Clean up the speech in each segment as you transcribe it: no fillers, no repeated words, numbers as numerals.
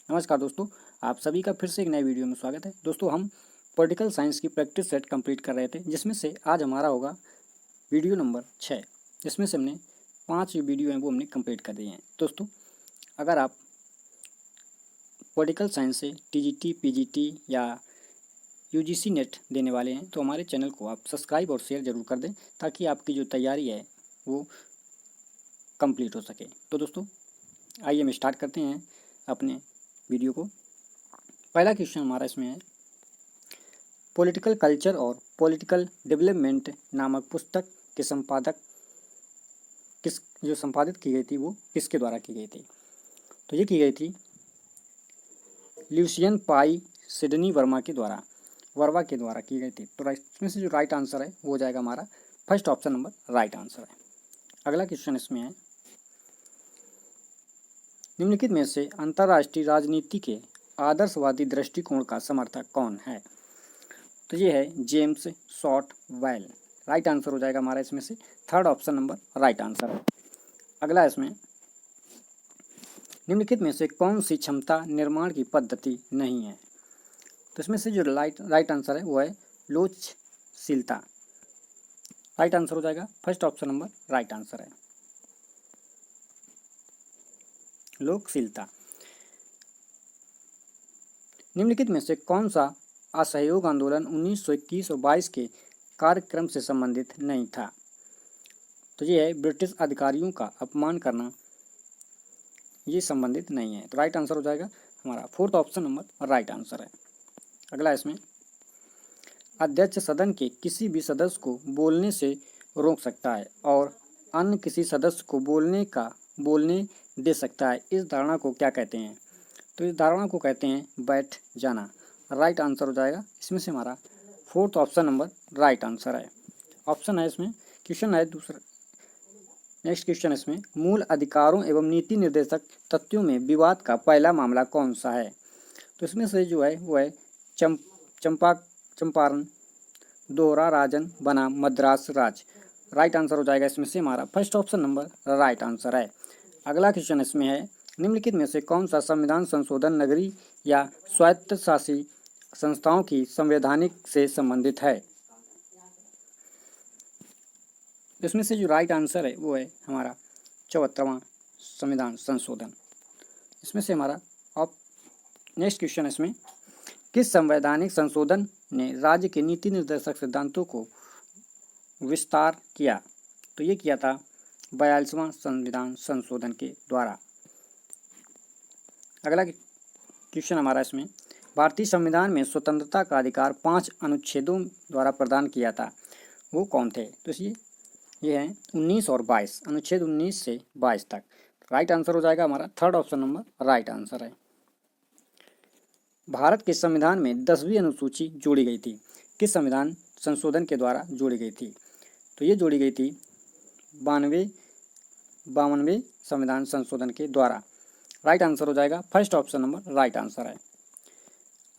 नमस्कार दोस्तों, आप सभी का फिर से एक नए वीडियो में स्वागत है। दोस्तों, हम पॉलिटिकल साइंस की प्रैक्टिस सेट कंप्लीट कर रहे थे, जिसमें से आज हमारा होगा वीडियो नंबर 6। जिसमें से हमने 5 वीडियो हैं वो हमने कंप्लीट कर दिए हैं। दोस्तों, अगर आप पॉलिटिकल साइंस से टीजीटी, पीजीटी या यूजीसी नेट देने वाले हैं तो हमारे चैनल को आप सब्सक्राइब और शेयर ज़रूर कर दें, ताकि आपकी जो तैयारी है वो कंप्लीट हो सके। तो दोस्तों, आइए हम स्टार्ट करते हैं अपने वीडियो को। पहला क्वेश्चन हमारा इसमें है, पॉलिटिकल कल्चर और पॉलिटिकल डेवलपमेंट नामक पुस्तक के संपादित की गई थी वो किसके द्वारा की गई थी? तो ये की गई थी ल्यूसियन पाई सिडनी वर्मा के द्वारा की गई थी। तो इसमें से जो राइट आंसर है वो हो जाएगा हमारा first option number right answer है। अगला क्वेश्चन इसमें है, निम्नलिखित में से अंतर्राष्ट्रीय राजनीति के आदर्शवादी दृष्टिकोण का समर्थक कौन है? तो ये है James short well. Right answer हो जाएगा हमारा इसमें से third option number right answer है। अगला इसमें, निम्नलिखित में से कौन सी क्षमता निर्माण की पद्धति नहीं है? तो इसमें से जो राइट आंसर है वो है लोचशीलता। राइट आंसर हो जाएगा first option number right answer है, लोकशीलता। निम्नलिखित में से कौन सा असहयोग आंदोलन 1921 और 22 के कार्यक्रम से संबंधित नहीं था? तो ये है ब्रिटिश अधिकारियों का अपमान करना, ये संबंधित नहीं है। तो राइट आंसर हो जाएगा हमारा fourth option number right answer है। अगला इसमें, अध्यक्ष सदन के किसी भी सदस्य को बोलने से रोक सकता है और अन्य किसी सदस्य को बोलने दे सकता है, इस धारणा को क्या कहते हैं? तो इस धारणा को कहते हैं बैठ जाना। राइट आंसर हो जाएगा इसमें से हमारा fourth option number right answer है। ऑप्शन है इसमें, क्वेश्चन है दूसरा। नेक्स्ट क्वेश्चन इसमें, मूल अधिकारों एवं नीति निर्देशक तथ्यों में विवाद का पहला मामला कौन सा है? तो इसमें से जो है वो है चंपारण दोहरा राजन बनाम मद्रास राज। राइट आंसर हो जाएगा इसमें से हमारा first option number right answer है। अगला क्वेश्चन इसमें है, निम्नलिखित में से कौन सा संविधान संशोधन नगरीय या स्वायत्तशासी संस्थाओं की संवैधानिक से संबंधित है? इसमें से जो राइट आंसर है वो है हमारा 74वां संविधान संशोधन। इसमें से हमारा नेक्स्ट क्वेश्चन इसमें, किस संवैधानिक संशोधन ने राज्य के नीति निर्देशक सिद्धांतों को विस्तार किया? तो ये किया था 42वां संविधान संशोधन के द्वारा। अगला क्वेश्चन हमारा इसमें, भारतीय संविधान में स्वतंत्रता का अधिकार 5 अनुच्छेदों द्वारा प्रदान किया था, वो कौन थे? तो ये हैं 19 और 22, अनुच्छेद 19 से 22 तक। राइट आंसर हो जाएगा हमारा third option number right answer है। भारत के संविधान में 10वीं अनुसूची जोड़ी गई थी, किस संविधान संशोधन के द्वारा जोड़ी गई थी? तो ये जोड़ी गई थी 52वें संविधान संशोधन के द्वारा। राइट आंसर हो जाएगा first option number right answer है।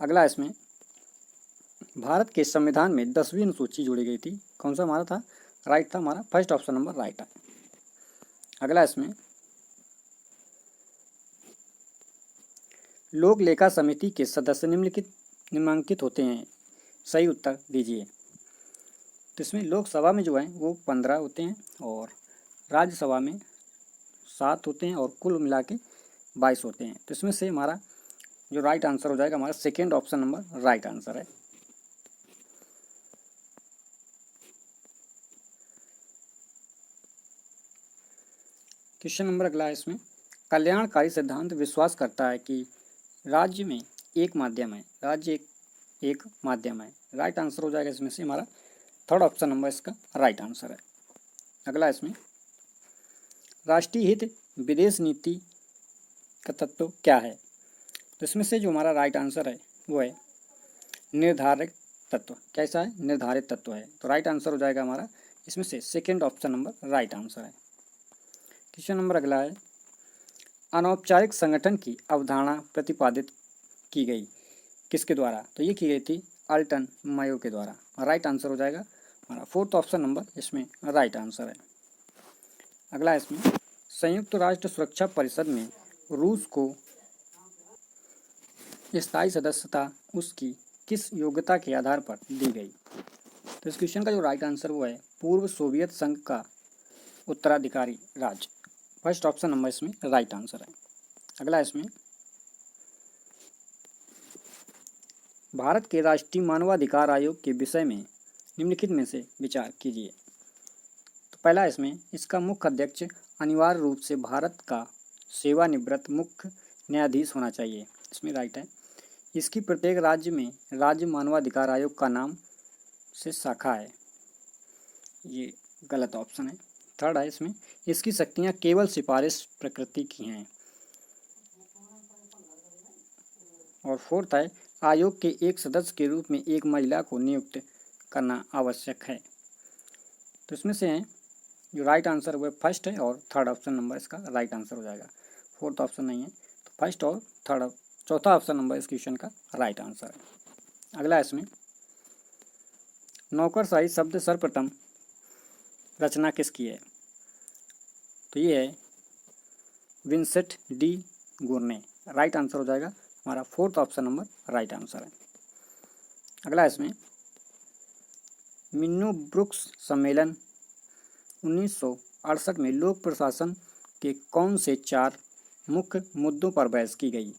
अगला इसमें, भारत के संविधान में 10वीं अनुसूची जोड़ी गई थी, कौन सा हमारा था? राइट था हमारा फर्स्ट ऑप्शन नंबर राइट है। अगला इसमें, लोक लेखा समिति के सदस्य निम्नलिखित होते हैं, सही उत्तर दीजिए। तो इसमें लोकसभा में जो है वो 15 होते हैं और राज्यसभा में 7 होते हैं और कुल मिला के 22 होते हैं। तो इसमें से हमारा जो राइट आंसर हो जाएगा हमारा second option number right answer है। क्वेश्चन नंबर अगला है इसमें, कल्याणकारी सिद्धांत विश्वास करता है कि राज्य में एक माध्यम है, एक माध्यम है। राइट आंसर हो जाएगा इसमें से हमारा थर्ड ऑप्शन नंबर इसका राइट आंसर है। अगला इसमें, राष्ट्रीय हित विदेश नीति का तत्व क्या है? तो इसमें से जो हमारा राइट आंसर है वो है निर्धारित तत्व। कैसा है? निर्धारित तत्व है। तो राइट आंसर हो जाएगा हमारा इसमें से second option number right answer है। क्वेश्चन नंबर अगला है, अनौपचारिक संगठन की अवधारणा प्रतिपादित की गई किसके द्वारा? तो ये की गई थी अल्टन मायो के द्वारा। राइट आंसर हो जाएगा हमारा फोर्थ ऑप्शन नंबर इसमें राइट आंसर है। अगला इसमें, संयुक्त राष्ट्र सुरक्षा परिषद में रूस को स्थायी सदस्यता उसकी किस योग्यता के आधार पर दी गई? तो इस क्वेश्चन का जो राइट आंसर वो है पूर्व सोवियत संघ का उत्तराधिकारी राज्य। फर्स्ट ऑप्शन नंबर इसमें राइट आंसर है। अगला इसमें भारत के राष्ट्रीय मानवाधिकार आयोग के विषय में निम्नलिखित में से विचार कीजिए। तो पहला इसमें इसका मुख्य अध्यक्ष अनिवार्य रूप से भारत का सेवानिवृत्त मुख्य न्यायाधीश होना चाहिए, इसमें राइट है। इसकी प्रत्येक राज्य में राज्य मानवाधिकार आयोग का नाम से शाखा है, ये गलत ऑप्शन है। थर्ड है इसमें इसकी शक्तियाँ केवल सिफारिश प्रकृति की हैं। और फोर्थ है आयोग के एक सदस्य के रूप में एक महिला को नियुक्त करना आवश्यक है। तो इसमें से हैं जो राइट आंसर वो फर्स्ट है और थर्ड ऑप्शन नंबर इसका राइट आंसर हो जाएगा। फोर्थ ऑप्शन नहीं है, तो फर्स्ट और थर्ड चौथा ऑप्शन नंबर इस क्वेश्चन का राइट आंसर है। अगला इसमें नौकरशाही शब्द सर्वप्रथम रचना किसकी है? तो ये है Vincent D Gurney, right answer हो जाएगा हमारा fourth option number right answer है। अगला इसमें मिन्नो ब्रुक्स सम्मेलन 1968 में लोक प्रशासन के कौन से 4 मुख्य मुद्दों पर बहस की गई?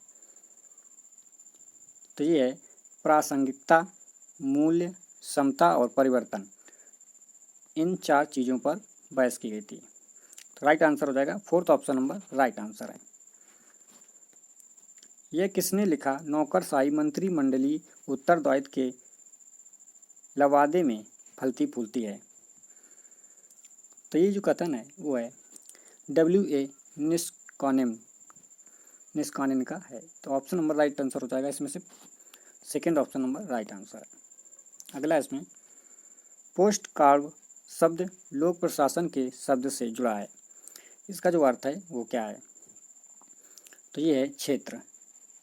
तो ये है प्रासंगिकता, मूल्य, समता और परिवर्तन। इन 4 चीज़ों पर बहस की गई थी। तो राइट आंसर हो जाएगा fourth option number right answer है। यह किसने लिखा नौकरशाही मंत्रिमंडलीय उत्तरदायित्व के लवादे में फलती फूलती है? तो ये जो कथन है वो है W.A. निस्कानेन का है। तो ऑप्शन नंबर राइट आंसर हो जाएगा इसमें से second option number right answer है। अगला इसमें पोस्ट कार्ड शब्द लोक प्रशासन के शब्द से जुड़ा है, इसका जो अर्थ है वो क्या है? तो ये है क्षेत्र,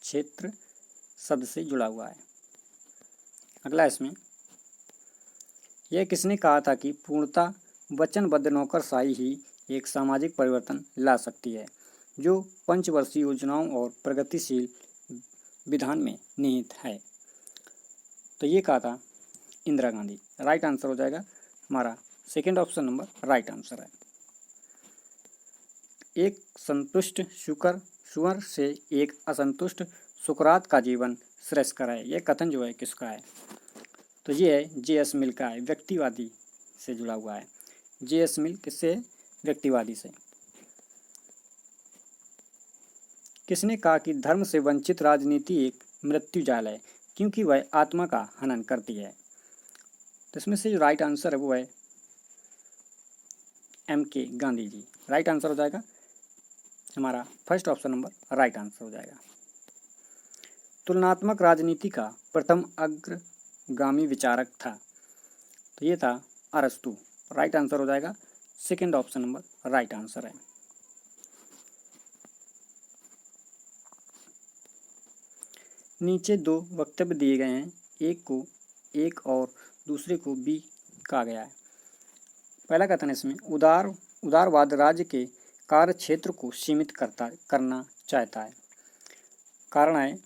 क्षेत्र शब्द से जुड़ा हुआ है। अगला इसमें यह किसने कहा था कि पूर्णतः वचनबद्ध नौकरशाही ही एक सामाजिक परिवर्तन ला सकती है जो पंचवर्षीय योजनाओं और प्रगतिशील विधान में निहित है? तो ये कहा था इंदिरा गांधी, राइट आंसर हो जाएगा हमारा second option number right answer है। एक संतुष्ट सुअर से एक असंतुष्ट सुकरात का जीवन श्रेयस्कर है, यह कथन जो है किसका है? तो ये है J.S. मिल का है, व्यक्तिवादी से जुड़ा हुआ है। J.S. मिल किससे? व्यक्तिवादी से। किसने कहा कि धर्म से वंचित राजनीति एक मृत्यु जाल है क्योंकि वह आत्मा का हनन करती है? तो इसमें से जो राइट आंसर है वो है M.K. Gandhi ji, right answer हो जाएगा हमारा first option number right answer हो जाएगा। तुलनात्मक राजनीति का प्रथम अग्रगामी विचारक था? तो ये था अरस्तु, राइट आंसर हो जाएगा second option number right answer है। नीचे 2 वक्तव्य दिए गए हैं, एक को एक और दूसरे को बी कहा गया है। पहला कथन इसमें उदारवाद राज्य के कार्य क्षेत्र को सीमित करना चाहता है। कारण है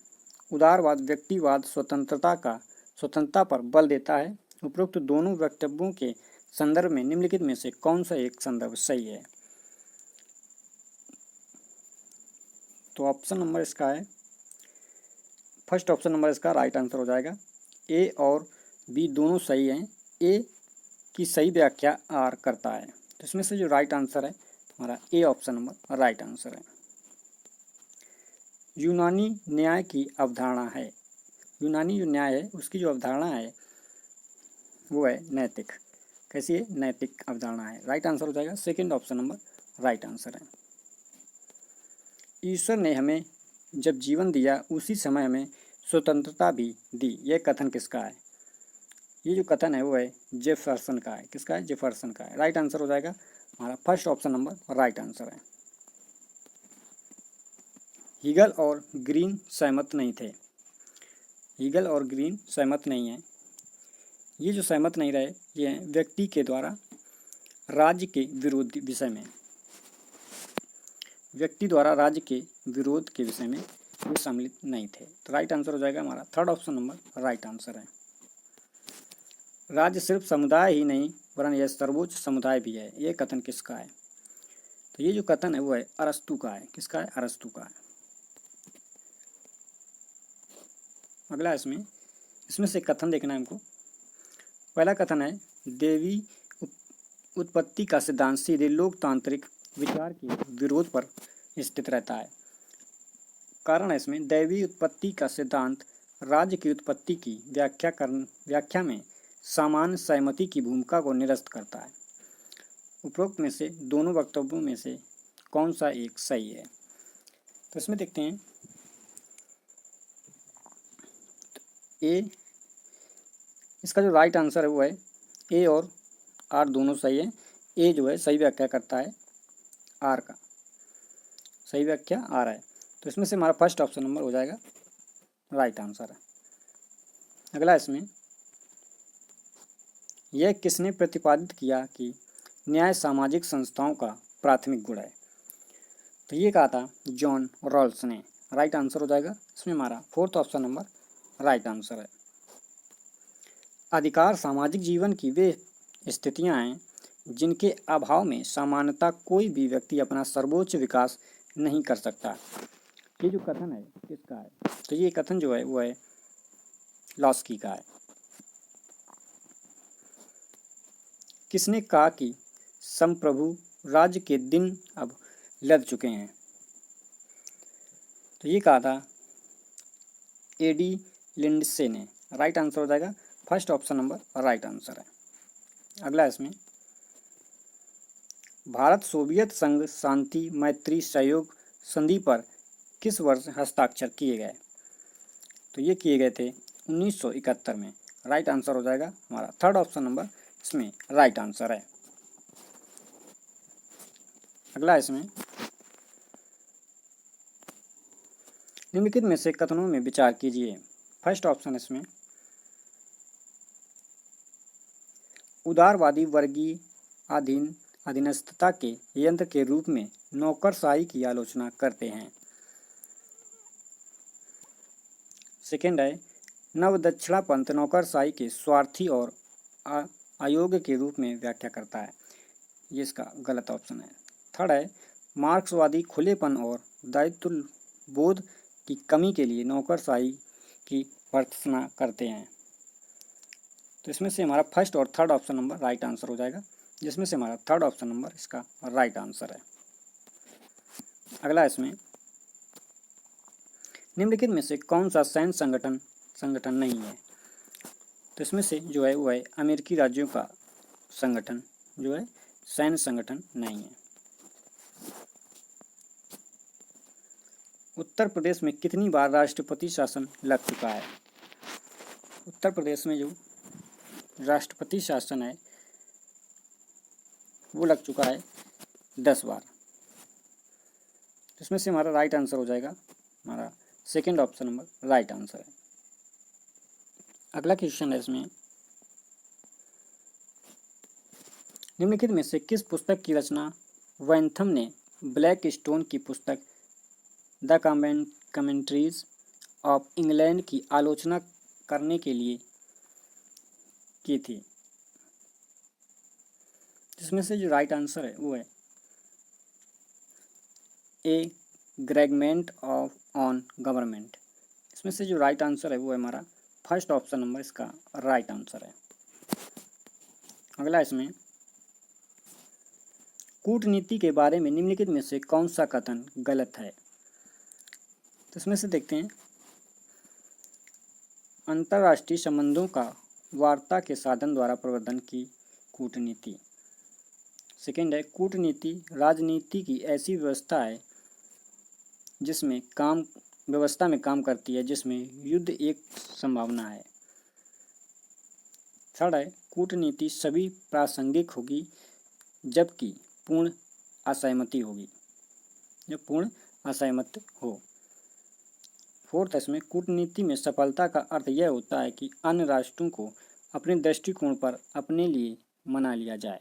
उदारवाद व्यक्तिवाद स्वतंत्रता पर बल देता है। उपरोक्त दोनों वक्तव्यों के संदर्भ में निम्नलिखित में से कौन सा एक संदर्भ सही है? तो ऑप्शन नंबर इसका है फर्स्ट ऑप्शन नंबर इसका राइट आंसर हो जाएगा। ए और बी दोनों सही हैं। ए की सही व्याख्या आर करता है, तो इसमें से जो राइट आंसर है हमारा A option number right answer है। यूनानी न्याय की अवधारणा है, यूनानी जो न्याय है उसकी जो अवधारणा है वो है नैतिक। कैसी है? नैतिक अवधारणा है, राइट आंसर हो जाएगा second option number right answer है। ईश्वर ने हमें जब जीवन दिया उसी समय हमें स्वतंत्रता भी दी, यह कथन किसका है? ये जो कथन है वो है जेफरसन का है। किसका है? जेफरसन का है, राइट आंसर हो जाएगा हमारा first option number right answer है। हीगल और ग्रीन सहमत नहीं थे, हीगल और ग्रीन सहमत नहीं है। ये जो सहमत नहीं रहे ये व्यक्ति के द्वारा राज्य के विरोध विषय में, व्यक्ति द्वारा राज्य के विरोध के विषय में वे सम्मिलित नहीं थे। तो राइट आंसर हो जाएगा हमारा third option number right answer है। राज्य सिर्फ समुदाय ही नहीं वरन यह सर्वोच्च समुदाय भी है, ये कथन किसका है? तो ये जो कथन है वो है अरस्तु का है। किसका है? अरस्तु का है। अगला इसमें से कथन देखना है हमको। पहला कथन है देवी उत्पत्ति का सिद्धांत सीधे लोकतांत्रिक विचार के विरोध पर स्थित रहता है। कारण है इसमें दैवी उत्पत्ति का सिद्धांत राज्य की उत्पत्ति की व्याख्या में सामान्य सहमति की भूमिका को निरस्त करता है। उपरोक्त में से दोनों वक्तव्यों में से कौन सा एक सही है? तो इसमें देखते हैं ए, इसका जो राइट आंसर है वो है ए और आर दोनों सही है। ए जो है सही व्याख्या करता है आर का, सही व्याख्या आर है। तो इसमें से हमारा फर्स्ट ऑप्शन नंबर हो जाएगा राइट आंसर है। अगला यह किसने प्रतिपादित किया कि न्याय सामाजिक संस्थाओं का प्राथमिक गुण है? तो ये कहा था जॉन रॉल्स ने। राइट आंसर हो जाएगा इसमें हमारा fourth option number right answer है। अधिकार सामाजिक जीवन की वे स्थितियां हैं जिनके अभाव में सामान्यतः कोई भी व्यक्ति अपना सर्वोच्च विकास नहीं कर सकता। ये जो कथन है किसका है? तो ये कथन जो है वो है लॉस्की का है। किसने कहा कि संप्रभु राज्य के दिन अब लद चुके हैं? तो ये कहा था एडी लिंडसे ने। राइट आंसर हो जाएगा first option number right answer है। अगला भारत सोवियत संघ शांति मैत्री सहयोग संधि पर किस वर्ष हस्ताक्षर किए गए? तो ये किए गए थे 1971 में। राइट आंसर हो जाएगा हमारा थर्ड ऑप्शन नंबर इसमें राइट आंसर है। अगला निम्नलिखित में से कथनों में विचार कीजिए। फर्स्ट ऑप्शन इसमें उदारवादी वर्गीय अधीनस्थता के यंत्र के रूप में नौकरशाही की आलोचना करते हैं। सेकेंड है नवदक्षिणापंथ नौकरशाही के स्वार्थी और अयोग्य के रूप में व्याख्या करता है। ये इसका गलत ऑप्शन है। थर्ड है मार्क्सवादी खुलेपन और दायित्व बोध की कमी के लिए नौकरशाही की भर्त्सना करते हैं। तो इसमें से हमारा फर्स्ट और third option number right answer हो जाएगा, जिसमें से हमारा थर्ड ऑप्शन नंबर इसका राइट आंसर है। अगला निम्नलिखित में से कौन सा सैन्य संगठन नहीं है? तो इसमें से जो है वो है अमेरिकी राज्यों का संगठन जो है सैन्य संगठन नहीं है। उत्तर प्रदेश में कितनी बार राष्ट्रपति शासन लग चुका है? उत्तर प्रदेश में जो राष्ट्रपति शासन है वो लग चुका है 10 बार। इसमें से हमारा राइट आंसर हो जाएगा हमारा second option number right answer है। अगला क्वेश्चन है इसमें निम्नलिखित में से किस पुस्तक की रचना वैनथम ने ब्लैक स्टोन की पुस्तक द कमेंट्रीज ऑफ इंग्लैंड की आलोचना करने के लिए की थी? जिसमें से जो राइट आंसर है वो है ए ग्रेगमेंट ऑफ ऑन गवर्नमेंट। इसमें से जो राइट आंसर है वो है हमारा फर्स्ट ऑप्शन नंबर इसका राइट आंसर है। अगला कूटनीति के बारे में निम्नलिखित में से कौन सा कथन गलत है? तो इसमें से देखते हैं अंतर्राष्ट्रीय संबंधों का वार्ता के साधन द्वारा प्रवर्धन की कूटनीति। सेकेंड है कूटनीति राजनीति की ऐसी व्यवस्था है जिसमें व्यवस्था में काम करती है जिसमें युद्ध एक संभावना है। थर्ड है कूटनीति सभी प्रासंगिक होगी जबकि पूर्ण असहमति होगी, जब पूर्ण असहमत हो। फोर्थ इसमें कूटनीति में सफलता का अर्थ यह होता है कि अन्य राष्ट्रों को अपने दृष्टिकोण पर अपने लिए मना लिया जाए।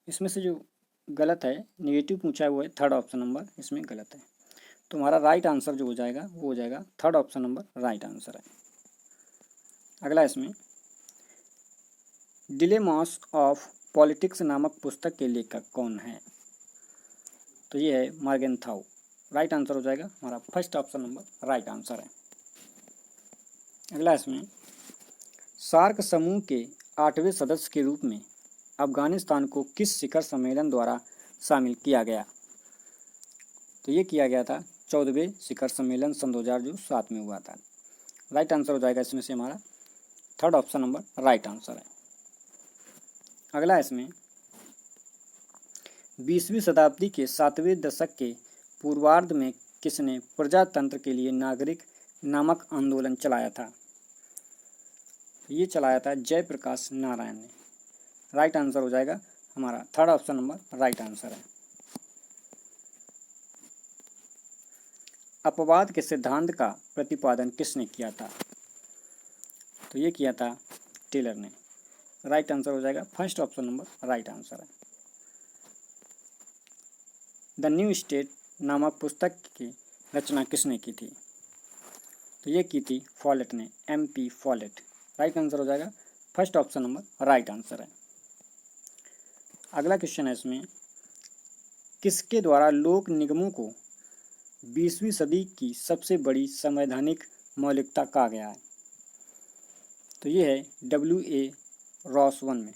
इसमें से जो गलत है नेगेटिव पूछा है वो है थर्ड ऑप्शन नंबर इसमें गलत है। तो हमारा राइट आंसर जो हो जाएगा वो हो जाएगा third option number right answer है। अगला इसमें डिलेमास ऑफ पॉलिटिक्स नामक पुस्तक के लेखक कौन है? तो ये है मॉर्गेनथाउ। राइट आंसर हो जाएगा हमारा first option number right answer है। अगला इसमें सार्क समूह के 8वें सदस्य के रूप में अफगानिस्तान को किस शिखर सम्मेलन द्वारा शामिल किया गया? तो ये किया गया था 14वें शिखर सम्मेलन सन 2007 में हुआ था। राइट आंसर हो जाएगा इसमें से हमारा third option number right answer है। अगला इसमें 20वीं शताब्दी के 7वें दशक के पूर्वार्ध में किसने प्रजातंत्र के लिए नागरिक नामक आंदोलन चलाया था? ये चलाया था जयप्रकाश नारायण ने। राइट आंसर हो जाएगा हमारा third option number right answer है। अपवाद के सिद्धांत का प्रतिपादन किसने किया था? तो ये किया था टेलर ने। राइट आंसर हो जाएगा first option number right answer है। द न्यू स्टेट नामक पुस्तक की रचना किसने की थी? तो ये की थी फॉलेट ने, MP फॉलेट। राइट आंसर हो जाएगा first option number right answer है। अगला क्वेश्चन है इसमें किसके द्वारा लोक निगमों को 20वीं सदी की सबसे बड़ी संवैधानिक मौलिकता कहा गया है? तो ये है W.A. रॉबसन।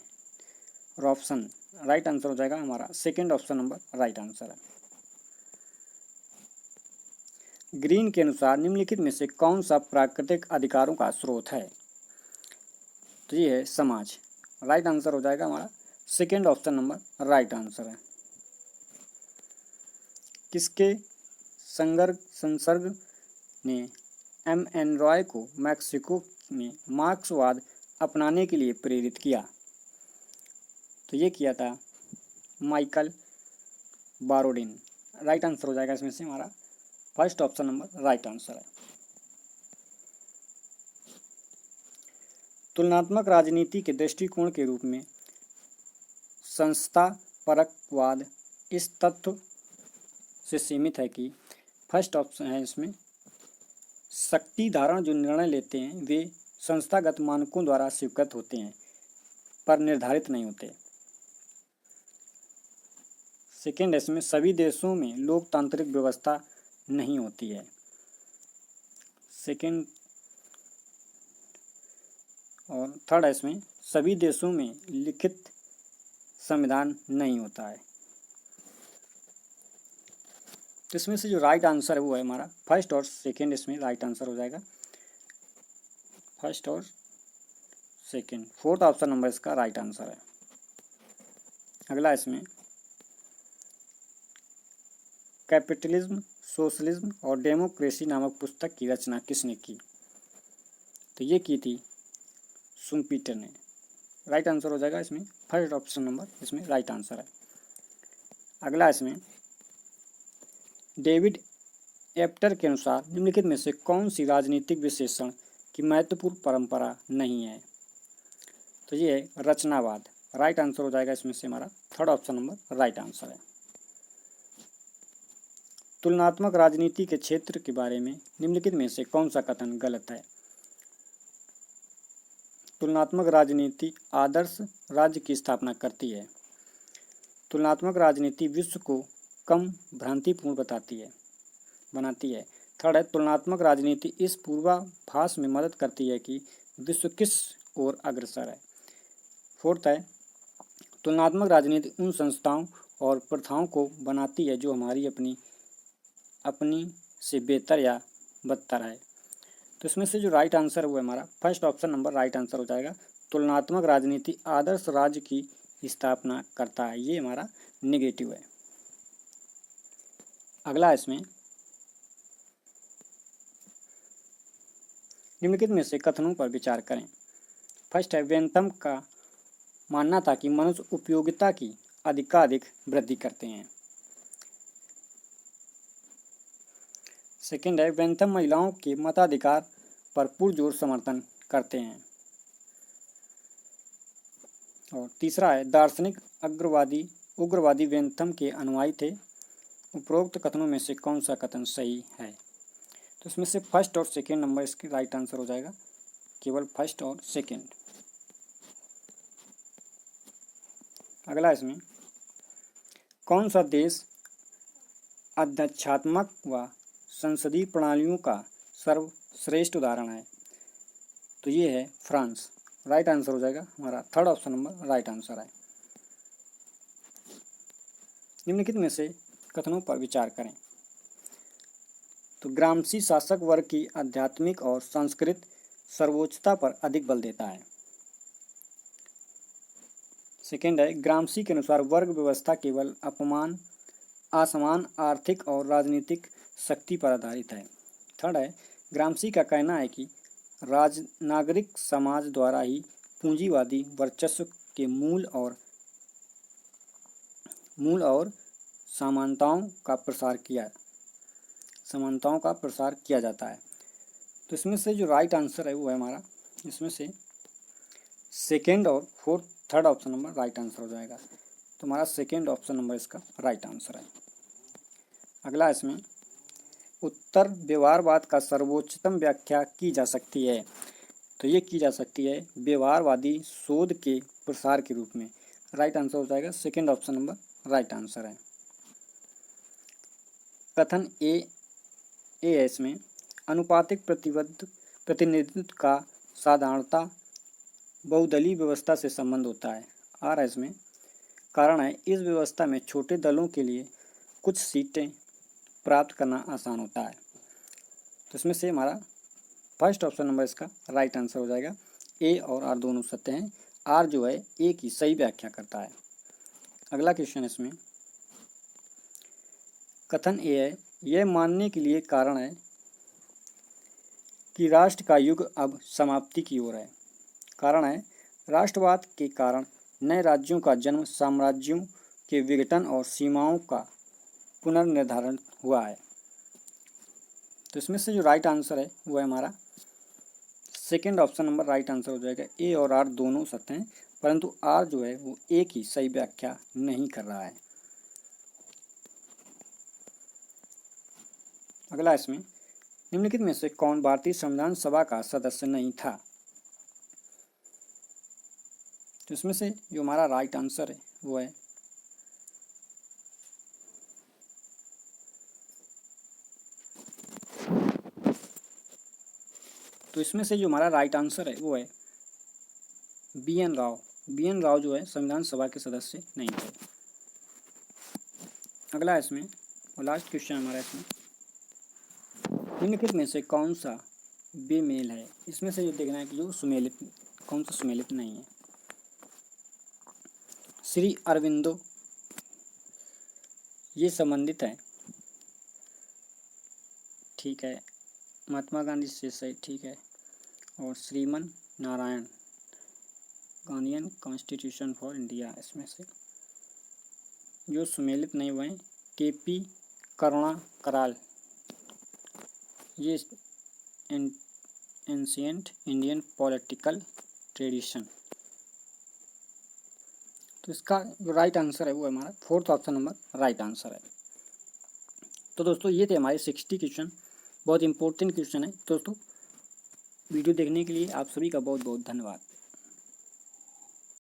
राइट आंसर हो जाएगा हमारा second option number right answer है। ग्रीन के अनुसार निम्नलिखित में से कौन सा प्राकृतिक अधिकारों का स्रोत है? तो ये है समाज। राइट आंसर हो जाएगा हमारा second option number right answer है। किसके संसर्ग ने M.N. रॉय को मैक्सिको में मार्क्सवाद अपनाने के लिए प्रेरित किया? तो ये किया था माइकल बारोडिन। राइट आंसर हो जाएगा इसमें से हमारा first option number right answer है। तुलनात्मक राजनीति के दृष्टिकोण के रूप में संस्था परकवाद इस तथ्य से सीमित है कि फर्स्ट ऑप्शन है इसमें शक्ति धारण जो निर्णय लेते हैं वे संस्थागत मानकों द्वारा स्वीकृत होते हैं पर निर्धारित नहीं होते। सेकेंड इसमें सभी देशों में लोकतांत्रिक व्यवस्था नहीं होती है। सेकेंड और थर्ड इसमें सभी देशों में लिखित संविधान नहीं होता है। इसमें से जो राइट आंसर है वो है हमारा फर्स्ट और सेकेंड। इसमें राइट आंसर हो जाएगा फर्स्ट और सेकेंड। फोर्थ ऑप्शन नंबर इसका राइट आंसर है। अगला इसमें कैपिटलिज्म, सोशलिज्म और डेमोक्रेसी नामक पुस्तक की रचना किसने की? तो ये की थी शुम्पीटर ने। राइट आंसर हो जाएगा इसमें फर्स्ट ऑप्शन नंबर इसमें राइट आंसर है। अगला इसमें डेविड एप्टर के अनुसार निम्नलिखित में से कौन सी राजनीतिक विशेषण की महत्वपूर्ण परंपरा नहीं है? तो ये है रचनावाद। राइट आंसर हो जाएगा इसमें से हमारा third option number right answer है। तुलनात्मक राजनीति के क्षेत्र के बारे में निम्नलिखित में से कौन सा कथन गलत है? तुलनात्मक राजनीति आदर्श राज्य की स्थापना करती है। तुलनात्मक राजनीति विश्व को कम भ्रांतिपूर्ण बनाती है। थर्ड है तुलनात्मक राजनीति इस पूर्वाभास में मदद करती है कि विश्व किस ओर अग्रसर है। फोर्थ है तुलनात्मक राजनीति उन संस्थाओं और प्रथाओं को बनाती है जो हमारी अपनी से बेहतर या बदतर है। तो इसमें से जो राइट आंसर है वो हमारा first option number right answer हो जाएगा। तुलनात्मक राजनीति आदर्श राज्य की स्थापना करता है, ये हमारा नेगेटिव है। अगला इसमें निम्नलिखित में से कथनों पर विचार करें। फर्स्ट है वेंथम का मानना था कि मनुष्य उपयोगिता की अधिकाधिक वृद्धि करते हैं। सेकेंड है वेंथम महिलाओं के मताधिकार पर पुरजोर समर्थन करते हैं। और तीसरा है दार्शनिक उग्रवादी वेंथम के अनुयायी थे। उपरोक्त कथनों में से कौन सा कथन सही है? तो इसमें से फर्स्ट और सेकेंड नंबर इसकी राइट आंसर हो जाएगा, केवल फर्स्ट और सेकेंड। अगला इसमें कौन सा देश अध्यक्षात्मक व संसदीय प्रणालियों का सर्वश्रेष्ठ उदाहरण है? तो ये है फ्रांस। राइट आंसर हो जाएगा हमारा third option number right answer है। निम्नलिखित में से कथनों पर विचार करें। तो ग्रामसी शासक वर्ग की आध्यात्मिक और सांस्कृतिक सर्वोच्चता पर अधिक बल देता है। सेकेंड है, ग्रामसी के अनुसार वर्ग व्यवस्था केवल असमान आर्थिक और राजनीतिक शक्ति पर आधारित है। थर्ड है, ग्रामसी का कहना है कि नागरिक समाज द्वारा ही पूंजीवादी वर्चस्व के मूल और समानताओं का प्रसार किया जाता है। तो इसमें से जो राइट आंसर है वो है हमारा, इसमें से सेकेंड और third option number right answer हो जाएगा। तो हमारा सेकेंड ऑप्शन नंबर इसका राइट आंसर है। अगला इसमें उत्तर व्यवहारवाद का सर्वोच्चतम व्याख्या की जा सकती है। तो ये की जा सकती है व्यवहारवादी शोध के प्रसार के रूप में। राइट आंसर हो जाएगा second option number right answer है। कथन ए है इसमें अनुपातिक प्रतिनिधित्व का साधारणता बहुदलीय व्यवस्था से संबंध होता है। आ रहा है इसमें कारण है इस व्यवस्था में छोटे दलों के लिए कुछ सीटें प्राप्त करना आसान होता है। तो इसमें से हमारा फर्स्ट ऑप्शन नंबर इसका राइट आंसर हो जाएगा। ए और आर दोनों सत्य हैं। आर जो है ए की सही व्याख्या करता है। अगला क्वेश्चन इसमें कथन ए है यह मानने के लिए कारण है कि राष्ट्र का युग अब समाप्ति की ओर है। कारण है राष्ट्रवाद के कारण नए राज्यों का जन्म, साम्राज्यों के विघटन और सीमाओं का पुनर्निर्धारण हुआ है। तो इसमें से जो राइट आंसर है वो है हमारा second option number right answer हो जाएगा। ए और आर दोनों सत्य हैं, परंतु आर जो है वो ए की सही व्याख्या नहीं कर रहा है। अगला इसमें निम्नलिखित में से कौन भारतीय संविधान सभा का सदस्य नहीं था? तो इसमें से जो हमारा राइट आंसर है वो है बी.एन. राव। बी.एन. राव जो है संविधान सभा के सदस्य नहीं थे। अगला इसमें और लास्ट क्वेश्चन हमारा इसमें निम्नलिखित में से कौन सा बेमेल है? इसमें से जो देखना है कि जो कौन सा सुमेलित नहीं है। श्री अरविंदो ये संबंधित है, ठीक है। महात्मा गांधी से सही, ठीक है। और Shriman Narayan Gandhian constitution for India, इसमें से जो सुमेलित नहीं हुए के.पी. करुणा कराल ये एंशिएंट इंडियन पॉलिटिकल ट्रेडिशन। तो इसका जो राइट आंसर है वो है हमारा fourth option number right answer है। तो दोस्तों ये थे हमारे 60 क्वेश्चन, बहुत इंपॉर्टेंट क्वेश्चन है। दोस्तों वीडियो देखने के लिए आप सभी का बहुत बहुत धन्यवाद।